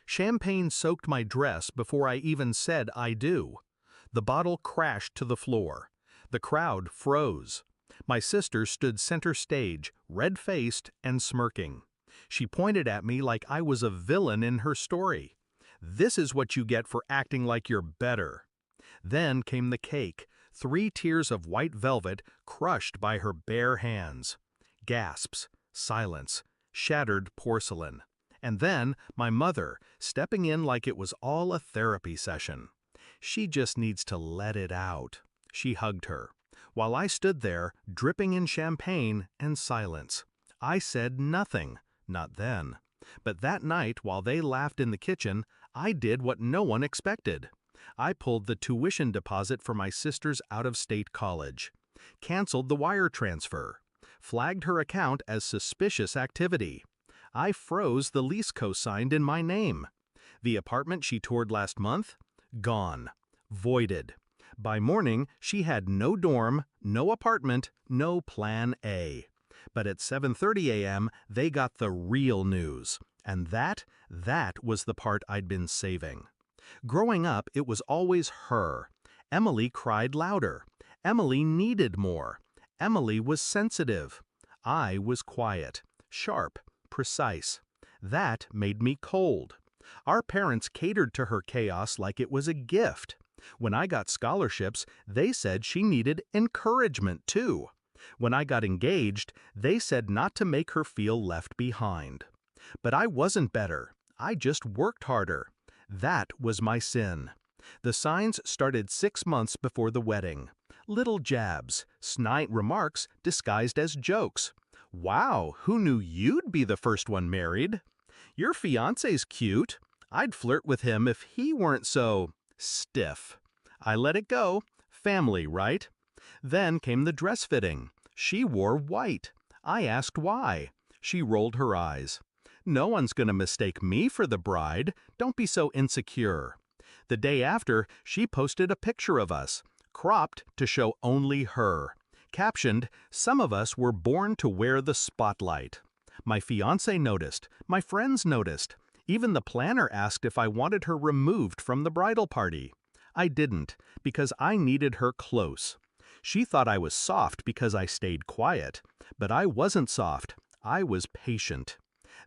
Champagne soaked my dress before I even said I do. The bottle crashed to the floor. The crowd froze. My sister stood center stage, red-faced and smirking. She pointed at me like I was a villain in her story. "This is what you get for acting like you're better." Then came the cake, 3 tiers of white velvet crushed by her bare hands. Gasps, silence, shattered porcelain. And then my mother, stepping in like it was all a therapy session. "She just needs to let it out." She hugged her, while I stood there, dripping in champagne and silence. I said nothing, not then. But that night, while they laughed in the kitchen, I did what no one expected. I pulled the tuition deposit for my sister's out-of-state college, canceled the wire transfer, flagged her account as suspicious activity. I froze the lease co-signed in my name. The apartment she toured last month? Gone. Voided. By morning, she had no dorm, no apartment, no plan A. But at 7:30 a.m., they got the real news. And that was the part I'd been saving. Growing up, it was always her. Emily cried louder. Emily needed more. Emily was sensitive. I was quiet, sharp, precise. That made me cold. Our parents catered to her chaos like it was a gift. When I got scholarships, they said she needed encouragement too. When I got engaged, they said not to make her feel left behind. But I wasn't better. I just worked harder. That was my sin. The signs started 6 months before the wedding. Little jabs, snide remarks disguised as jokes. "Wow, who knew you'd be the first one married? Your fiancé's cute. I'd flirt with him if he weren't so stiff." I let it go. Family, right? Then came the dress fitting. She wore white. I asked why. She rolled her eyes. "No one's gonna mistake me for the bride. Don't be so insecure." The day after, she posted a picture of us, cropped to show only her. Captioned, "Some of us were born to wear the spotlight." My fiancé noticed. My friends noticed. Even the planner asked if I wanted her removed from the bridal party. I didn't, because I needed her close. She thought I was soft because I stayed quiet, but I wasn't soft. I was patient.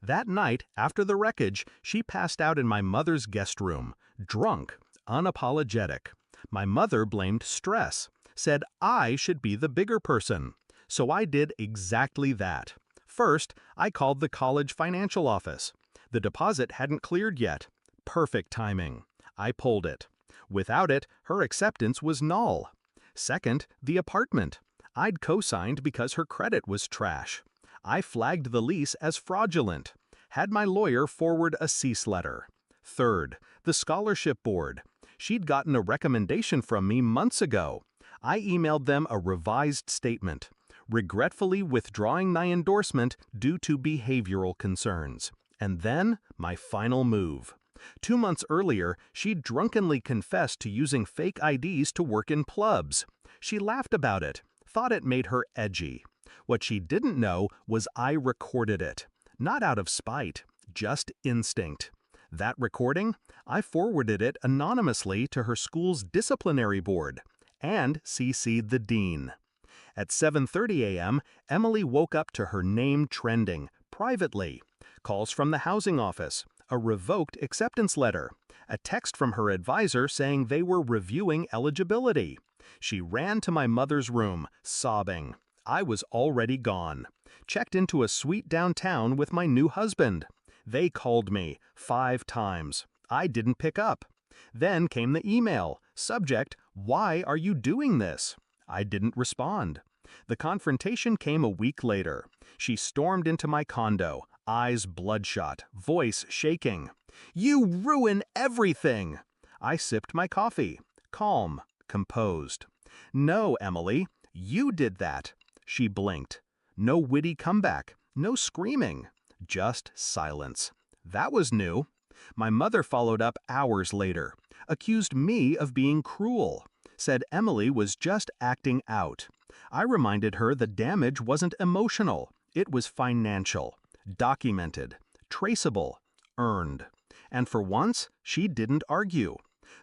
That night, after the wreckage, she passed out in my mother's guest room, drunk, unapologetic. My mother blamed stress, said I should be the bigger person. So I did exactly that. First, I called the college financial office. The deposit hadn't cleared yet. Perfect timing. I pulled it. Without it, her acceptance was null. Second, the apartment. I'd co-signed because her credit was trash. I flagged the lease as fraudulent. Had my lawyer forward a cease letter. Third, the scholarship board. She'd gotten a recommendation from me months ago. I emailed them a revised statement, regretfully withdrawing my endorsement due to behavioral concerns. And then, my final move. 2 months earlier, she drunkenly confessed to using fake IDs to work in clubs. She laughed about it, thought it made her edgy. What she didn't know was I recorded it. Not out of spite, just instinct. That recording, I forwarded it anonymously to her school's disciplinary board and CC'd the dean. At 7:30 a.m., Emily woke up to her name trending, privately. Calls from the housing office, a revoked acceptance letter, a text from her advisor saying they were reviewing eligibility. She ran to my mother's room, sobbing. I was already gone. Checked into a suite downtown with my new husband. They called me 5 times. I didn't pick up. Then came the email. Subject, "Why are you doing this?" I didn't respond. The confrontation came a week later. She stormed into my condo, eyes bloodshot, voice shaking. "You ruin everything!" I sipped my coffee, calm, composed. "No, Emily, you did that." She blinked. No witty comeback, no screaming, just silence. That was new. My mother followed up hours later, accused me of being cruel, said Emily was just acting out. I reminded her the damage wasn't emotional, it was financial, documented, traceable, earned. And for once, she didn't argue.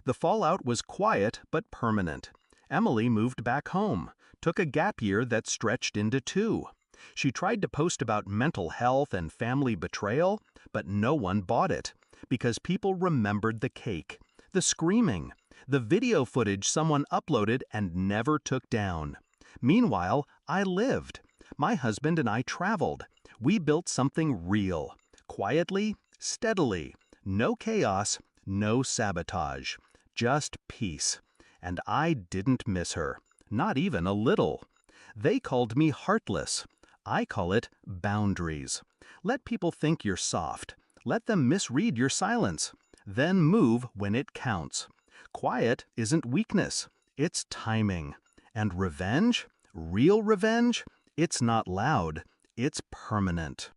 The fallout was quiet but permanent. Emily moved back home, took a gap year that stretched into 2. She tried to post about mental health and family betrayal, but no one bought it, because people remembered the cake, the screaming, the video footage someone uploaded and never took down. Meanwhile, I lived. My husband and I traveled. We built something real, quietly, steadily. No chaos, no sabotage, just peace. And I didn't miss her, not even a little. They called me heartless. I call it boundaries. Let people think you're soft. Let them misread your silence. Then move when it counts. Quiet isn't weakness, it's timing. And revenge, real revenge, it's not loud, it's permanent.